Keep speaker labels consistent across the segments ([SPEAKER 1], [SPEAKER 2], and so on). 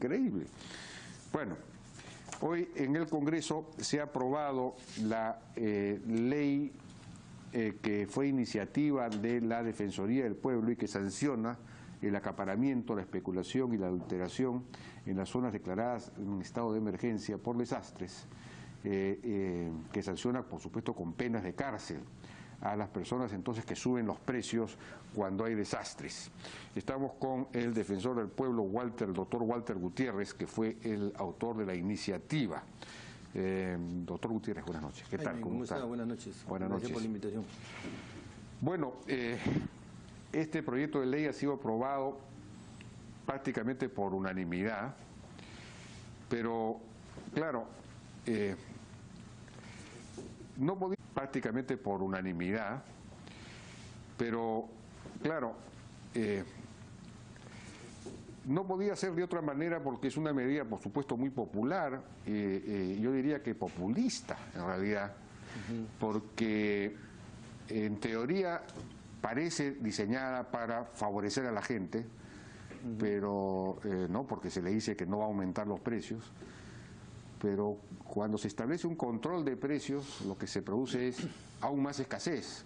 [SPEAKER 1] increíble. Bueno, hoy en el Congreso se ha aprobado la ley que fue iniciativa de la Defensoría del Pueblo y que sanciona el acaparamiento, la especulación y la adulteración en las zonas declaradas en estado de emergencia por desastres, que sanciona, por supuesto, con penas de cárcel a las personas entonces que suben los precios cuando hay desastres. Estamos con el defensor del pueblo, el doctor Walter Gutiérrez, que fue el autor de la iniciativa. Doctor Gutiérrez, buenas noches. ¿Qué tal?
[SPEAKER 2] ¿Cómo está? Buenas noches.
[SPEAKER 1] Buenas
[SPEAKER 2] Gracias
[SPEAKER 1] noches
[SPEAKER 2] por la invitación.
[SPEAKER 1] Bueno, este proyecto de ley ha sido aprobado prácticamente por unanimidad, pero claro, no podía prácticamente por unanimidad, pero claro, no podía ser de otra manera porque es una medida, por supuesto, muy popular, yo diría que populista en realidad, porque en teoría parece diseñada para favorecer a la gente, pero no, porque se le dice que no va a aumentar los precios. Pero cuando se establece un control de precios, lo que se produce es aún más escasez.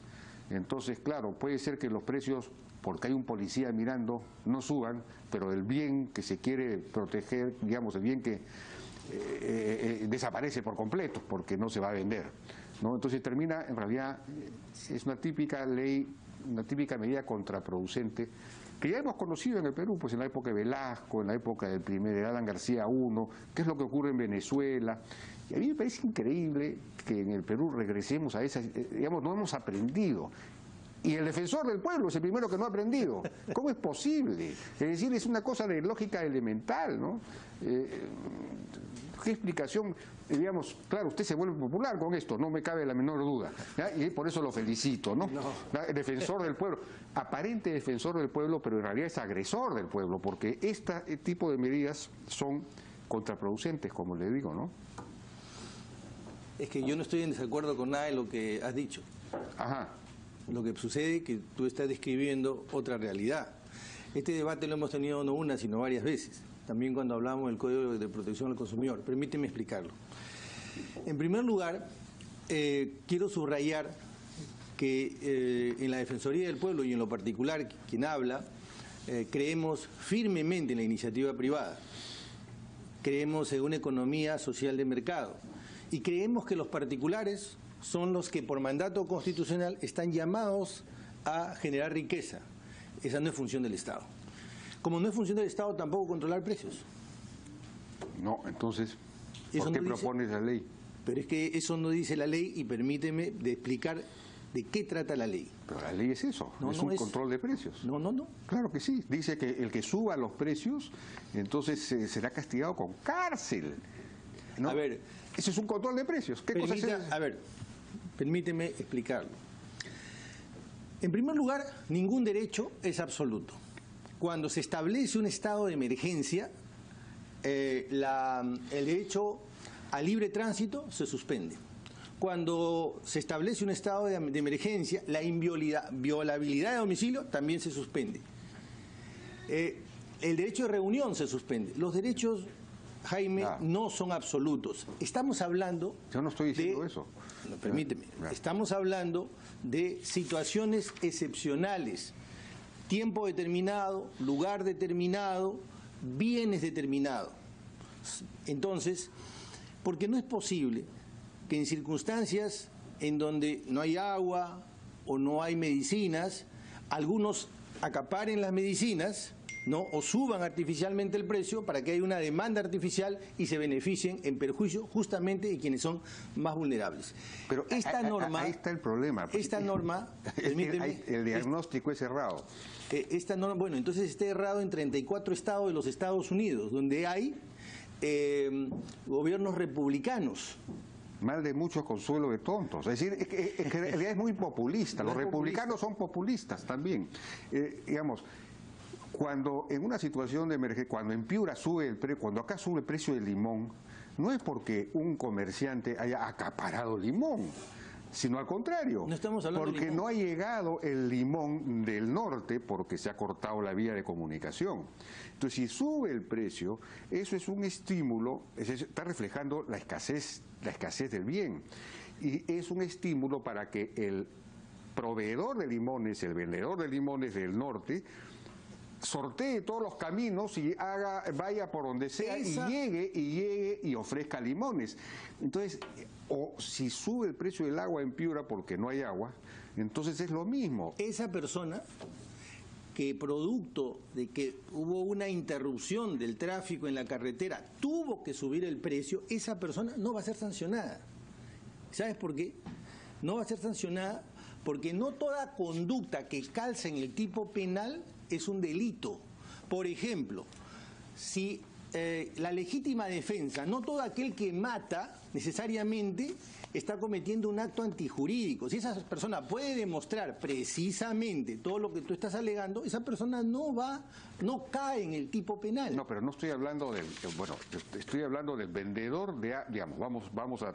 [SPEAKER 1] Entonces, claro, puede ser que los precios, porque hay un policía mirando, no suban, pero el bien que se quiere proteger, digamos, el bien que desaparece por completo, porque no se va a vender, ¿no? Entonces termina, en realidad, es una típica ley, una típica medida contraproducente, que ya hemos conocido en el Perú, pues en la época de Velasco, en la época de Alan García I, qué es lo que ocurre en Venezuela. Y a mí me parece increíble que en el Perú regresemos a esas, digamos, no hemos aprendido. Y el defensor del pueblo es el primero que no ha aprendido. ¿Cómo es posible? Es decir, es una cosa de lógica elemental, ¿no? ¿Qué explicación? Digamos, claro, usted se vuelve popular con esto, no me cabe la menor duda, ¿ya? Y por eso lo felicito, ¿no? El defensor del pueblo, aparente defensor del pueblo, pero en realidad es agresor del pueblo, porque este tipo de medidas son contraproducentes, como le digo, ¿no?
[SPEAKER 2] Es que yo no estoy en desacuerdo con nada de lo que has dicho.
[SPEAKER 1] Ajá.
[SPEAKER 2] Lo que sucede es que tú estás describiendo otra realidad. Este debate lo hemos tenido no una, sino varias veces. También cuando hablamos del Código de Protección al Consumidor. Permíteme explicarlo. En primer lugar, quiero subrayar que en la Defensoría del Pueblo y en lo particular quien habla, creemos firmemente en la iniciativa privada. Creemos en una economía social de mercado. Y creemos que los particulares son los que por mandato constitucional están llamados a generar riqueza. Esa no es función del Estado. Como no es función del Estado tampoco controlar precios.
[SPEAKER 1] No, entonces, ¿por qué propones la ley?
[SPEAKER 2] Pero es que eso no dice la ley y permíteme de explicar de qué trata la ley.
[SPEAKER 1] Pero la ley es eso, es un control de precios.
[SPEAKER 2] No.
[SPEAKER 1] Claro que sí, dice que el que suba los precios, entonces será castigado con cárcel, ¿no?
[SPEAKER 2] A ver,
[SPEAKER 1] eso es un control de precios. ¿Qué cosa es?
[SPEAKER 2] A ver, permíteme explicarlo. En primer lugar, ningún derecho es absoluto. Cuando se establece un estado de emergencia, el derecho al libre tránsito se suspende. Cuando se establece un estado de emergencia, la inviolabilidad de domicilio también se suspende. El derecho de reunión se suspende. Los derechos, Jaime, no son absolutos. Estamos hablando...
[SPEAKER 1] Yo no estoy diciendo eso.
[SPEAKER 2] No, permíteme. Estamos hablando de situaciones excepcionales. Tiempo determinado, lugar determinado, bienes determinados. Entonces, porque no es posible que en circunstancias en donde no hay agua o no hay medicinas, algunos acaparen las medicinas, ¿no? O suban artificialmente el precio para que haya una demanda artificial y se beneficien en perjuicio justamente de quienes son más vulnerables.
[SPEAKER 1] Pero
[SPEAKER 2] esta norma,
[SPEAKER 1] ahí está el problema.
[SPEAKER 2] Esta norma, permíteme,
[SPEAKER 1] el diagnóstico es errado.
[SPEAKER 2] Esta norma, bueno, entonces está errado en 34 estados de los Estados Unidos, donde hay gobiernos republicanos.
[SPEAKER 1] Mal de muchos consuelo de tontos. Es decir, que en realidad es muy populista. Los republicanos son populistas también. Digamos, cuando en una situación de emergencia, cuando en Piura sube el precio, cuando acá sube el precio del limón, no es porque un comerciante haya acaparado limón, sino al contrario.
[SPEAKER 2] No estamos hablando
[SPEAKER 1] porque
[SPEAKER 2] de limón.
[SPEAKER 1] no ha llegado el limón del norte porque se ha cortado la vía de comunicación. Entonces, si sube el precio, eso es un estímulo, está reflejando la escasez del bien. Y es un estímulo para que el proveedor de limones, el vendedor de limones del norte, sortee todos los caminos y vaya por donde sea y llegue y ofrezca limones. Entonces, o si sube el precio del agua en Piura porque no hay agua, entonces es lo mismo.
[SPEAKER 2] Esa persona que producto de que hubo una interrupción del tráfico en la carretera tuvo que subir el precio, esa persona no va a ser sancionada. ¿Sabes por qué? No va a ser sancionada porque no toda conducta que calza en el tipo penal es un delito. Por ejemplo, si la legítima defensa, no todo aquel que mata necesariamente está cometiendo un acto antijurídico. Si esa persona puede demostrar precisamente todo lo que tú estás alegando, esa persona no cae en el tipo penal.
[SPEAKER 1] No, pero no estoy hablando del, bueno, estoy hablando del vendedor de, digamos, vamos a...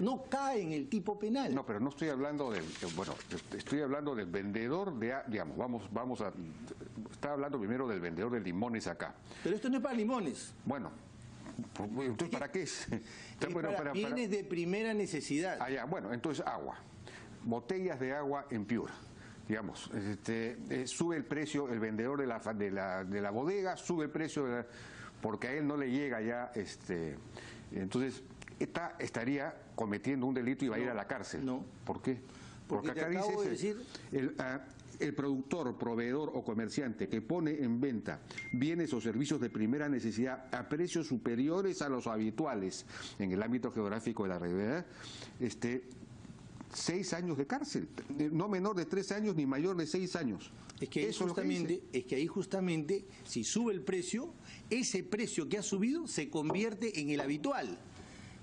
[SPEAKER 2] No cae en el tipo penal.
[SPEAKER 1] No, pero no estoy hablando del, bueno, estoy hablando del vendedor de, digamos, vamos a... Está hablando primero del vendedor de limones acá.
[SPEAKER 2] Pero esto no es para limones.
[SPEAKER 1] Bueno, entonces ¿para qué es?
[SPEAKER 2] Para bienes de primera necesidad.
[SPEAKER 1] Ah, ya, bueno, entonces agua. Botellas de agua en Piura. Digamos, sube el precio, el vendedor de la bodega sube el precio porque a él no le llega ya, entonces estaría cometiendo un delito y va a ir a la cárcel.
[SPEAKER 2] No.
[SPEAKER 1] ¿Por qué?
[SPEAKER 2] Porque
[SPEAKER 1] acá dice el productor, proveedor o comerciante que pone en venta bienes o servicios de primera necesidad a precios superiores a los habituales en el ámbito geográfico de la realidad, 6 años de cárcel, no menor de 3 años ni mayor de 6 años.
[SPEAKER 2] Es que ahí justamente, si sube el precio, ese precio que ha subido se convierte en el habitual,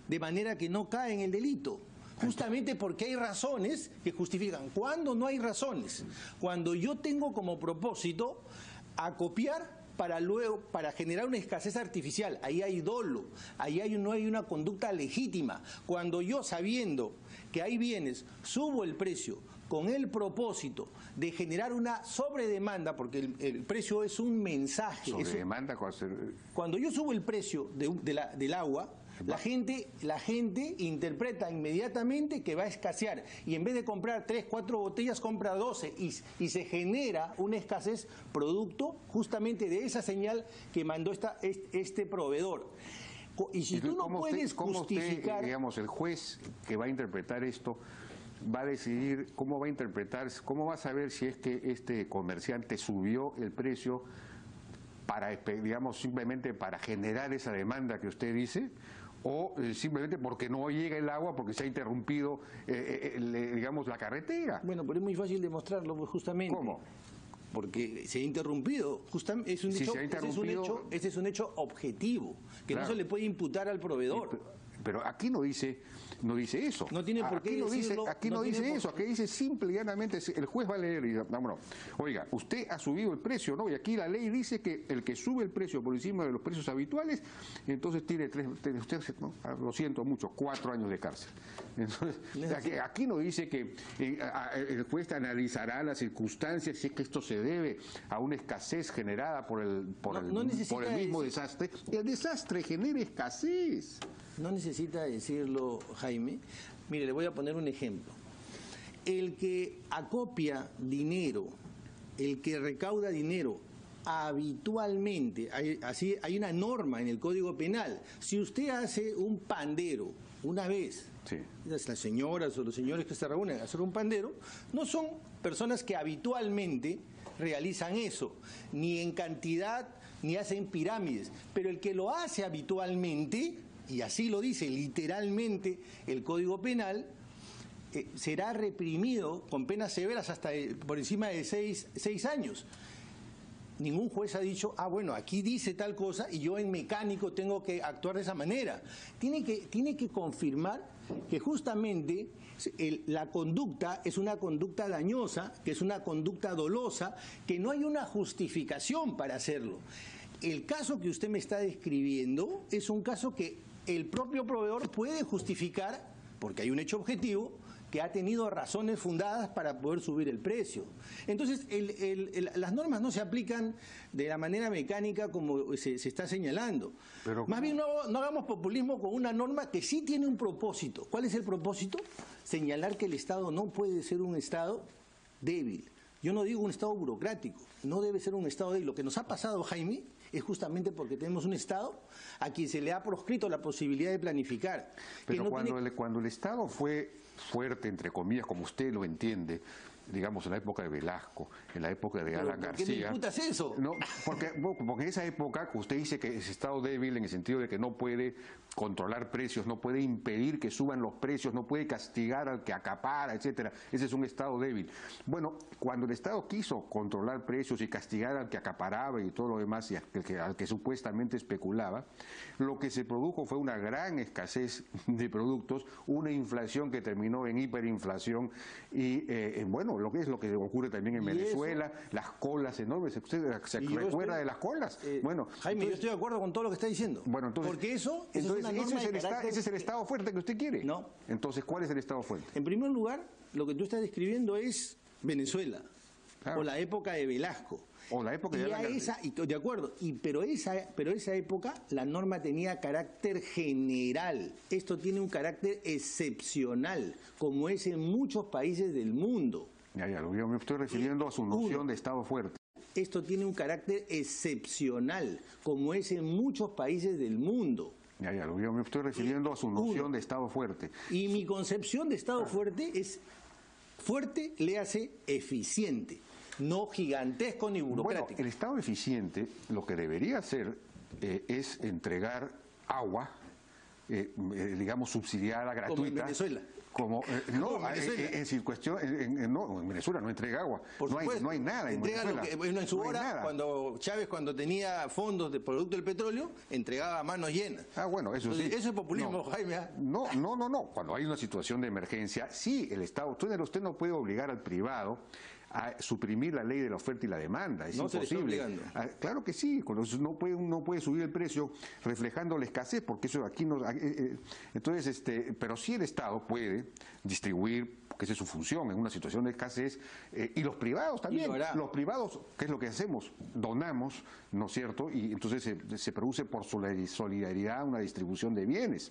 [SPEAKER 2] de manera que no cae en el delito. Justamente porque hay razones que justifican. ¿Cuándo no hay razones? Cuando yo tengo como propósito acopiar para generar una escasez artificial. Ahí hay dolo, no hay una conducta legítima. Cuando yo, sabiendo que hay bienes, subo el precio con el propósito de generar una sobredemanda, porque el precio es un mensaje.
[SPEAKER 1] ¿Sobredemanda?
[SPEAKER 2] Cuando yo subo el precio del agua, la gente interpreta inmediatamente que va a escasear y en vez de comprar 3, 4 botellas compra 12 y se genera una escasez producto justamente de esa señal que mandó este proveedor. Y si tú no puedes justificar...
[SPEAKER 1] Usted, digamos, el juez que va a interpretar esto va a decidir cómo va a interpretar, cómo va a saber si es que este comerciante subió el precio para, digamos, simplemente para generar esa demanda que usted dice, o simplemente porque no llega el agua, porque se ha interrumpido, digamos, la carretera.
[SPEAKER 2] Bueno, pero es muy fácil demostrarlo, pues, justamente.
[SPEAKER 1] ¿Cómo?
[SPEAKER 2] Porque se ha interrumpido. Justamente, ese es un hecho objetivo, que claro, no se le puede imputar al proveedor.
[SPEAKER 1] Pero aquí no dice eso.
[SPEAKER 2] No tiene por qué decirlo.
[SPEAKER 1] Aquí no dice eso, aquí dice simple y llanamente, el juez va a leer y dice, vámonos, oiga, usted ha subido el precio, ¿no? Y aquí la ley dice que el que sube el precio por encima de los precios habituales, entonces tiene usted, ¿no? Lo siento mucho, 4 años de cárcel. Entonces, aquí no dice que el juez analizará las circunstancias, si es que esto se debe a una escasez generada por el mismo desastre. El desastre genera escasez.
[SPEAKER 2] No necesita decirlo, Jaime. Mire, le voy a poner un ejemplo. El que acopia dinero, el que recauda dinero habitualmente, hay una norma en el Código Penal. Si usted hace un pandero una vez, sí, las señoras o los señores que se reúnen a hacer un pandero, no son personas que habitualmente realizan eso, ni en cantidad, ni hacen pirámides, pero el que lo hace habitualmente, y así lo dice literalmente el Código Penal, será reprimido con penas severas hasta por encima de 6 años. Ningún juez ha dicho, bueno, aquí dice tal cosa y yo en mecánico tengo que actuar de esa manera. Tiene que confirmar que justamente la conducta es una conducta dañosa, que es una conducta dolosa, que no hay una justificación para hacerlo. El caso que usted me está describiendo es un caso que el propio proveedor puede justificar porque hay un hecho objetivo que ha tenido razones fundadas para poder subir el precio. Entonces, las normas no se aplican de la manera mecánica como se está señalando.
[SPEAKER 1] Pero,
[SPEAKER 2] más bien no hagamos populismo con una norma que sí tiene un propósito. ¿Cuál es el propósito? Señalar que el Estado no puede ser un Estado débil. Yo no digo un Estado burocrático, no debe ser un Estado débil. Lo que nos ha pasado, Jaime, es justamente porque tenemos un Estado a quien se le ha proscrito la posibilidad de planificar.
[SPEAKER 1] Pero cuando el Estado fue fuerte, entre comillas, como usted lo entiende, digamos, en la época de Velasco, en la época de Alan García.
[SPEAKER 2] ¿Por qué me imputas eso?
[SPEAKER 1] No, porque en esa época usted dice que es Estado débil en el sentido de que no puede controlar precios, no puede impedir que suban los precios, no puede castigar al que acapara, etcétera. Ese es un Estado débil. Bueno, cuando el Estado quiso controlar precios y castigar al que acaparaba y todo lo demás, y al que supuestamente especulaba, lo que se produjo fue una gran escasez de productos, una inflación que terminó en hiperinflación y, bueno, lo que ocurre también en Venezuela, las colas enormes. ¿Usted se recuerda de las colas?
[SPEAKER 2] Bueno, Jaime, yo estoy de acuerdo con todo lo que está diciendo.
[SPEAKER 1] Bueno, entonces,
[SPEAKER 2] porque eso es
[SPEAKER 1] una
[SPEAKER 2] norma de carácter...
[SPEAKER 1] ese es el Estado fuerte que usted quiere.
[SPEAKER 2] No.
[SPEAKER 1] Entonces, ¿cuál es el Estado fuerte?
[SPEAKER 2] En primer lugar, lo que tú estás describiendo es Venezuela,
[SPEAKER 1] claro,
[SPEAKER 2] o la época de Velasco.
[SPEAKER 1] O la época
[SPEAKER 2] de acuerdo, pero esa época la norma tenía carácter general. Esto tiene un carácter excepcional, como es en muchos países del mundo.
[SPEAKER 1] Yo me estoy refiriendo a su noción de Estado fuerte.
[SPEAKER 2] Esto tiene un carácter excepcional, como es en muchos países del mundo.
[SPEAKER 1] Yo me estoy refiriendo a su noción de Estado fuerte.
[SPEAKER 2] Y mi concepción de Estado fuerte es fuerte, léase eficiente, no gigantesco ni burocrático.
[SPEAKER 1] Bueno, el Estado eficiente lo que debería hacer es entregar agua, digamos, subsidiada, gratuita.
[SPEAKER 2] Como en Venezuela.
[SPEAKER 1] En Venezuela no entrega agua.
[SPEAKER 2] Por supuesto,
[SPEAKER 1] no hay nada en Venezuela.
[SPEAKER 2] En su hora, cuando Chávez, cuando tenía fondos de producto del petróleo, entregaba a manos llenas.
[SPEAKER 1] Bueno, eso sí.
[SPEAKER 2] Eso es populismo, Jaime.
[SPEAKER 1] No. Cuando hay una situación de emergencia, sí, el Estado, usted no puede obligar al privado a suprimir la ley de la oferta y la demanda. Es imposible.
[SPEAKER 2] Se le está obligando.
[SPEAKER 1] Claro que sí, no puede subir el precio reflejando la escasez, porque eso aquí no... Entonces, pero sí el Estado puede distribuir, que esa es su función en una situación de escasez, y los privados también. Los privados, ¿qué es lo que hacemos? Donamos, ¿no es cierto? Y entonces se produce por solidaridad una distribución de bienes.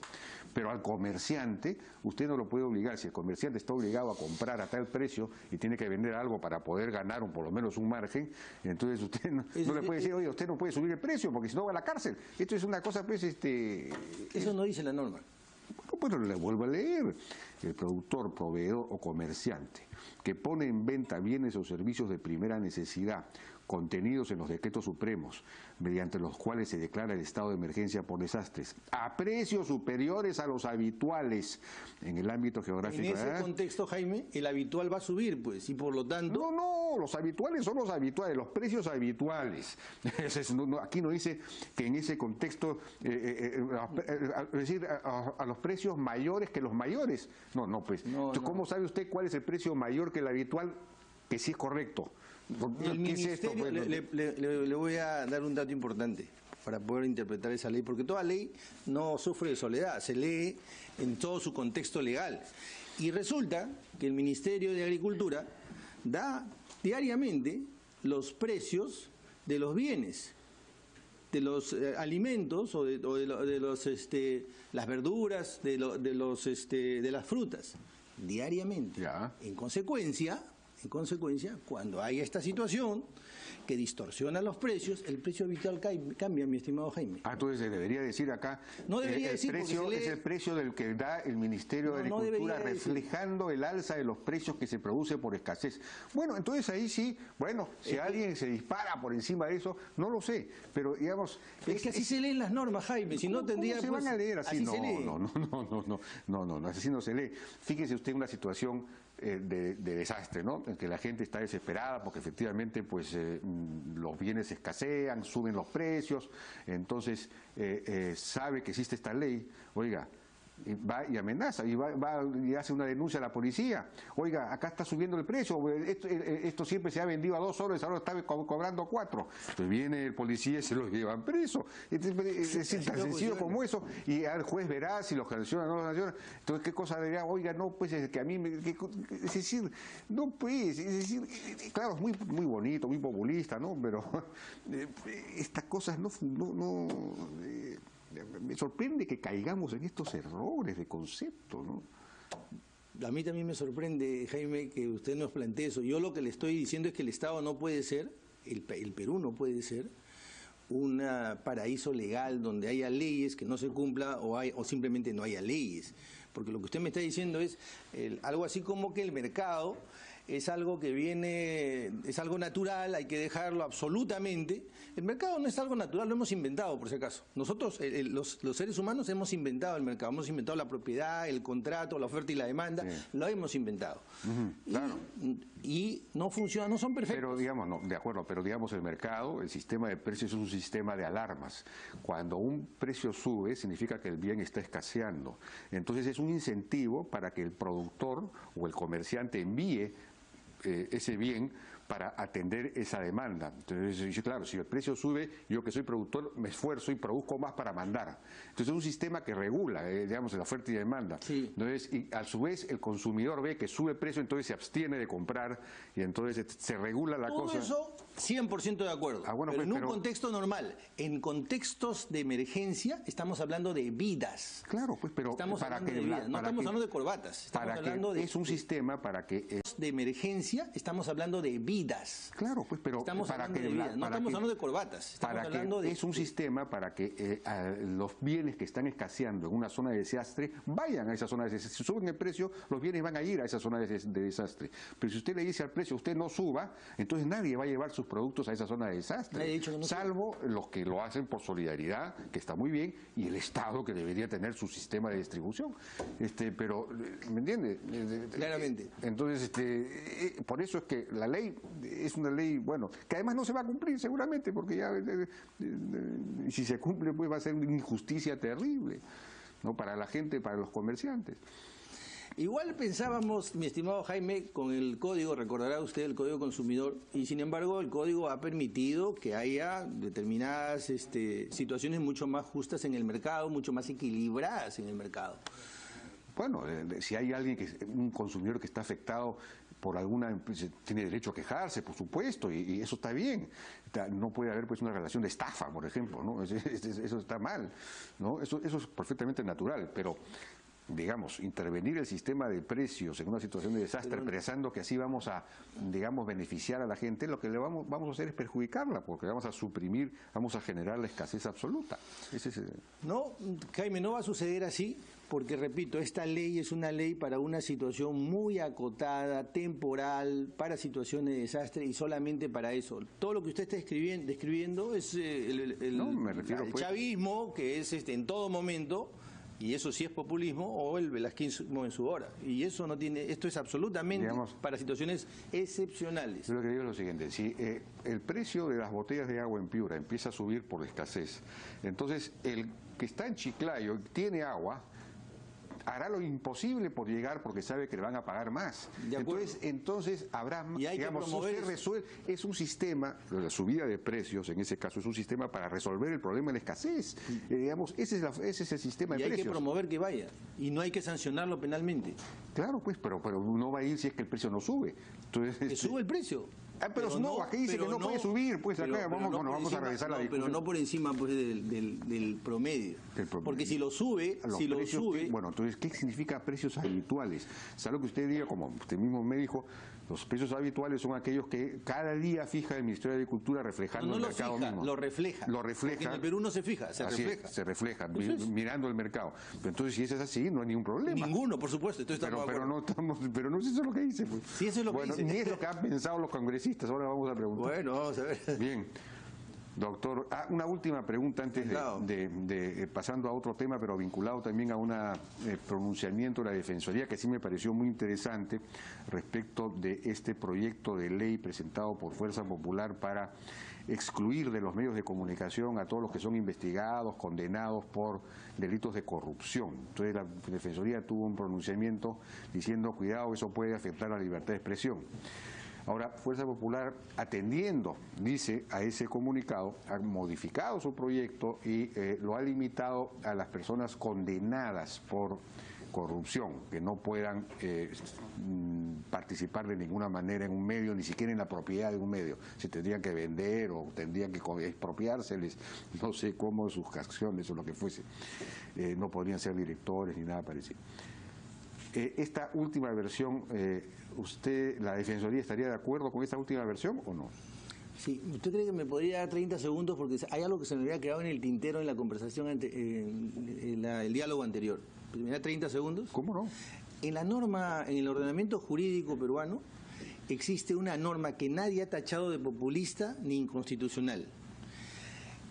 [SPEAKER 1] Pero al comerciante, usted no lo puede obligar. Si el comerciante está obligado a comprar a tal precio y tiene que vender algo para poder ganar por lo menos un margen, entonces usted no le puede decir, oye, usted no puede subir el precio porque si no va a la cárcel. Esto es una cosa, pues,
[SPEAKER 2] Eso no dice la norma.
[SPEAKER 1] Bueno, le vuelvo a leer. El productor, proveedor o comerciante que pone en venta bienes o servicios de primera necesidad contenidos en los decretos supremos, mediante los cuales se declara el estado de emergencia por desastres, a precios superiores a los habituales en el ámbito geográfico.
[SPEAKER 2] En ese contexto, Jaime, el habitual va a subir, pues, y por lo tanto...
[SPEAKER 1] No, los habituales son los habituales, los precios habituales. Aquí no dice que en ese contexto, es decir, a los precios mayores que los mayores. ¿Cómo sabe usted cuál es el precio mayor que el habitual? Que sí es correcto.
[SPEAKER 2] El ministerio, le voy a dar un dato importante para poder interpretar esa ley, porque toda ley no sufre de soledad, se lee en todo su contexto legal. Y resulta que el Ministerio de Agricultura da diariamente los precios de los bienes, de los alimentos o de las verduras, de las frutas, diariamente.
[SPEAKER 1] Ya.
[SPEAKER 2] En consecuencia, cuando hay esta situación que distorsiona los precios, el precio habitual cambia, mi estimado Jaime.
[SPEAKER 1] Entonces debería decir acá,
[SPEAKER 2] no debería decir,
[SPEAKER 1] precio es el precio del que da el Ministerio de Agricultura, reflejando el alza de los precios que se produce por escasez. Bueno, entonces ahí sí, si alguien se dispara por encima de eso, no lo sé, pero digamos...
[SPEAKER 2] Es que así se leen las normas, Jaime, si no tendría...
[SPEAKER 1] ¿Cómo se van a leer así?
[SPEAKER 2] No,
[SPEAKER 1] así no se lee. Fíjese usted una situación de desastre, ¿no? En que la gente está desesperada porque efectivamente pues los bienes escasean, suben los precios, entonces sabe que existe esta ley, oiga, Y va y amenaza, y va y hace una denuncia a la policía. Oiga, acá está subiendo el precio, esto siempre se ha vendido a 2 soles, ahora está cobrando 4. Entonces viene el policía y se los llevan preso. Es decir, tan sencillo como eso, y al juez verá si lo sanciona o no lo sanciona. Entonces, ¿qué cosa diría? Oiga, no, pues es que a mí, es decir, no pues, es decir, claro, es muy bonito, muy populista, ¿no? Pero estas cosas me sorprende que caigamos en estos errores de concepto, ¿no?
[SPEAKER 2] A mí también me sorprende, Jaime, que usted nos plantee eso. Yo lo que le estoy diciendo es que el Estado no puede ser, el Perú no puede ser un paraíso legal donde haya leyes que no se cumpla o simplemente no haya leyes. Porque lo que usted me está diciendo es algo así como que el mercado es algo que viene, es algo natural, hay que dejarlo absolutamente. El mercado no es algo natural, lo hemos inventado por si acaso. Nosotros, los seres humanos, hemos inventado el mercado, hemos inventado la propiedad, el contrato, la oferta y la demanda, sí. Lo hemos inventado.
[SPEAKER 1] Claro.
[SPEAKER 2] Y no funciona, no son perfectos.
[SPEAKER 1] Pero digamos, no, de acuerdo, pero digamos el mercado, el sistema de precios es un sistema de alarmas. Cuando un precio sube, significa que el bien está escaseando. Entonces es un incentivo para que el productor o el comerciante envíe ese bien para atender esa demanda. Entonces, claro, si el precio sube, yo que soy productor me esfuerzo y produzco más para mandar. Entonces es un sistema que regula, digamos, la oferta y la demanda. Sí. Entonces, y a su vez el consumidor ve que sube el precio, entonces se abstiene de comprar y entonces se regula la cosa.
[SPEAKER 2] Todo eso, 100% de acuerdo. Bueno, pero en un contexto normal. En contextos de emergencia estamos hablando de vidas.
[SPEAKER 1] Claro, pues, pero
[SPEAKER 2] estamos hablando de vidas, no estamos hablando de corbatas. Estamos hablando
[SPEAKER 1] es un sistema para que
[SPEAKER 2] de emergencia, estamos hablando de vidas.
[SPEAKER 1] Claro, pues, pero
[SPEAKER 2] estamos hablando de vidas, no estamos hablando de corbatas. Estamos hablando
[SPEAKER 1] es un sistema para que los bienes que están escaseando en una zona de desastre vayan a esa zona de desastre. Si suben el precio, los bienes van a ir a esa zona de desastre. Pero si usted le dice al precio, usted no suba, entonces nadie va a llevar sus productos a esa zona de desastre, salvo los que lo hacen por solidaridad, que está muy bien, y el Estado, que debería tener su sistema de distribución. Pero, ¿me entiende?
[SPEAKER 2] Claramente.
[SPEAKER 1] Entonces, por eso es que la ley es una ley, bueno, que además no se va a cumplir seguramente, porque ya si se cumple pues va a ser una injusticia terrible, ¿no? Para la gente, para los comerciantes.
[SPEAKER 2] Igual pensábamos, mi estimado Jaime, con el código, recordará usted el Código Consumidor, y sin embargo el código ha permitido que haya determinadas situaciones mucho más justas en el mercado, mucho más equilibradas en el mercado.
[SPEAKER 1] Bueno, si hay un consumidor que está afectado por alguna, tiene derecho a quejarse, por supuesto, y eso está bien. No puede haber pues una relación de estafa, por ejemplo, ¿no? Eso está mal, ¿no? Eso es perfectamente natural, pero digamos, intervenir el sistema de precios en una situación de desastre, pensando que así vamos a, digamos, beneficiar a la gente, lo que le vamos a hacer es perjudicarla, porque vamos a suprimir, vamos a generar la escasez absoluta.
[SPEAKER 2] No, Jaime, no va a suceder así, porque repito, esta ley es una ley para una situación muy acotada, temporal, para situaciones de desastre y solamente para eso. Todo lo que usted está describiendo es el chavismo, que es en todo momento. Y eso sí es populismo, o el velasquismo en su hora. Y eso no tiene, esto es absolutamente, digamos, para situaciones excepcionales.
[SPEAKER 1] Yo lo que digo es lo siguiente, si el precio de las botellas de agua en Piura empieza a subir por escasez, entonces el que está en Chiclayo tiene agua, hará lo imposible por llegar porque sabe que le van a pagar más. Entonces habrá, digamos, usted resuelve, es un sistema, la subida de precios en ese caso es un sistema para resolver el problema de la escasez. Digamos, ese es el sistema de precios.
[SPEAKER 2] Y hay que promover que vaya, y no hay que sancionarlo penalmente.
[SPEAKER 1] Claro, pues, pero no va a ir si es que el precio no sube. Entonces,
[SPEAKER 2] que sube el precio.
[SPEAKER 1] Pero no, aquí dice que no puede subir, pues acá vamos a revisar la discusión.
[SPEAKER 2] Pero no por encima pues, del promedio. Porque si lo sube,
[SPEAKER 1] bueno, entonces, ¿qué significa precios habituales? ¿Sabe lo que usted diga? Como usted mismo me dijo, los precios habituales son aquellos que cada día fija el Ministerio de Agricultura reflejando el mercado mismo.
[SPEAKER 2] Lo refleja. Porque en el Perú no se fija, se refleja.
[SPEAKER 1] Se refleja, mirando el mercado. Pero entonces, si eso es así, no hay ningún problema.
[SPEAKER 2] Ninguno, por supuesto.
[SPEAKER 1] Pero no es eso lo que dice. Pues.
[SPEAKER 2] Sí, eso es lo que dice.
[SPEAKER 1] Ni es lo que han pensado los congresistas. Ahora vamos a preguntar.
[SPEAKER 2] Bueno, vamos a ver.
[SPEAKER 1] Bien. Doctor, una última pregunta antes de pasando a otro tema, pero vinculado también a un pronunciamiento de la Defensoría que sí me pareció muy interesante respecto de este proyecto de ley presentado por Fuerza Popular para excluir de los medios de comunicación a todos los que son investigados, condenados por delitos de corrupción. Entonces la Defensoría tuvo un pronunciamiento diciendo, cuidado, eso puede afectar la libertad de expresión. Ahora, Fuerza Popular, atendiendo, dice, a ese comunicado, ha modificado su proyecto y lo ha limitado a las personas condenadas por corrupción, que no puedan participar de ninguna manera en un medio, ni siquiera en la propiedad de un medio. Se tendrían que vender o tendrían que expropiárseles, no sé cómo, sus acciones o lo que fuese. No podrían ser directores ni nada parecido. Esta última versión, ¿la Defensoría estaría de acuerdo con esta última versión o no?
[SPEAKER 2] Sí, ¿usted cree que me podría dar 30 segundos? Porque hay algo que se me había quedado en el tintero en la conversación, el diálogo anterior. ¿Me da 30 segundos?
[SPEAKER 1] ¿Cómo no?
[SPEAKER 2] En la norma, en el ordenamiento jurídico peruano, existe una norma que nadie ha tachado de populista ni inconstitucional.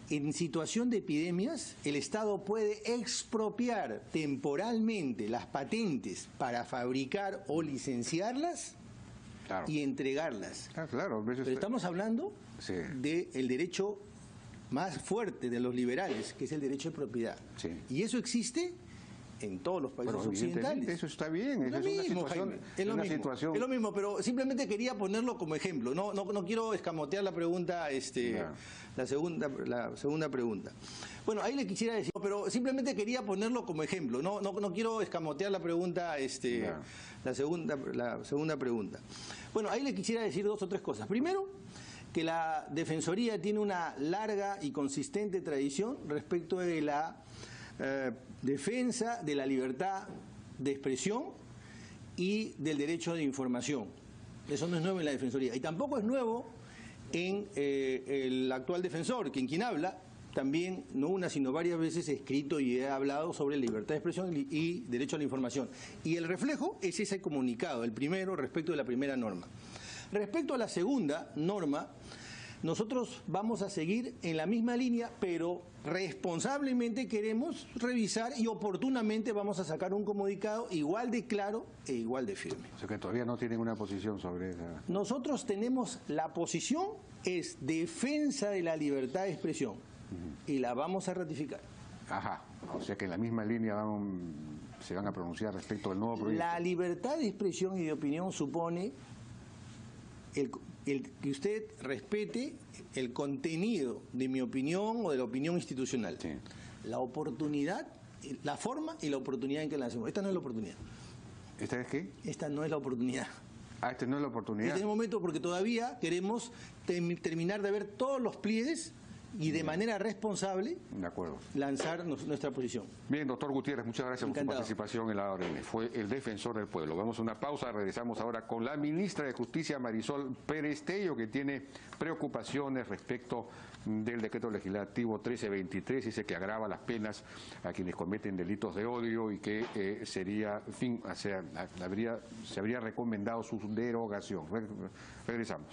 [SPEAKER 2] En situación de epidemias, el Estado puede expropiar temporalmente las patentes para fabricar o licenciarlas, claro, y entregarlas.
[SPEAKER 1] Claro,
[SPEAKER 2] pero estamos hablando, sí, del derecho más fuerte de los liberales, que es el derecho de propiedad. Sí. Y eso existe en todos los países occidentales.
[SPEAKER 1] Eso está bien.
[SPEAKER 2] Es lo mismo, Jaime. Es lo mismo, pero simplemente quería ponerlo como ejemplo. No quiero escamotear la pregunta, la segunda pregunta. Bueno, ahí le quisiera decir, pero simplemente quería ponerlo como ejemplo. No quiero escamotear la pregunta, la segunda pregunta. Bueno, ahí le quisiera decir 2 o 3 cosas. Primero, que la Defensoría tiene una larga y consistente tradición respecto de la defensa de la libertad de expresión y del derecho de información. Eso no es nuevo en la Defensoría. Y tampoco es nuevo en el actual defensor, quien habla, también no una sino varias veces he escrito y he hablado sobre libertad de expresión y derecho a la información. Y el reflejo es ese comunicado, el primero respecto de la primera norma. Respecto a la segunda norma, nosotros vamos a seguir en la misma línea, pero responsablemente queremos revisar y oportunamente vamos a sacar un comunicado igual de claro e igual de firme.
[SPEAKER 1] O sea que todavía no tienen una posición sobre esa.
[SPEAKER 2] Nosotros tenemos la posición, es defensa de la libertad de expresión, y la vamos a ratificar.
[SPEAKER 1] Ajá, o sea que en la misma línea se van a pronunciar respecto al nuevo proyecto.
[SPEAKER 2] La libertad de expresión y de opinión supone el que usted respete el contenido de mi opinión o de la opinión institucional. Sí. La oportunidad, la forma y la oportunidad en que la hacemos. Esta no es la oportunidad.
[SPEAKER 1] ¿Esta es qué?
[SPEAKER 2] Esta no es la oportunidad.
[SPEAKER 1] Ah, esta no es la oportunidad.
[SPEAKER 2] Este es el momento porque todavía queremos terminar de ver todos los pliegues y de manera responsable lanzar nuestra posición.
[SPEAKER 1] Bien, doctor Gutiérrez, muchas gracias por su participación en la orden. Fue el defensor del pueblo. Vamos a una pausa, regresamos ahora con la ministra de Justicia, Marisol Pérez Tello, que tiene preocupaciones respecto del decreto legislativo 1323, dice que agrava las penas a quienes cometen delitos de odio y que se habría recomendado su derogación. Regresamos.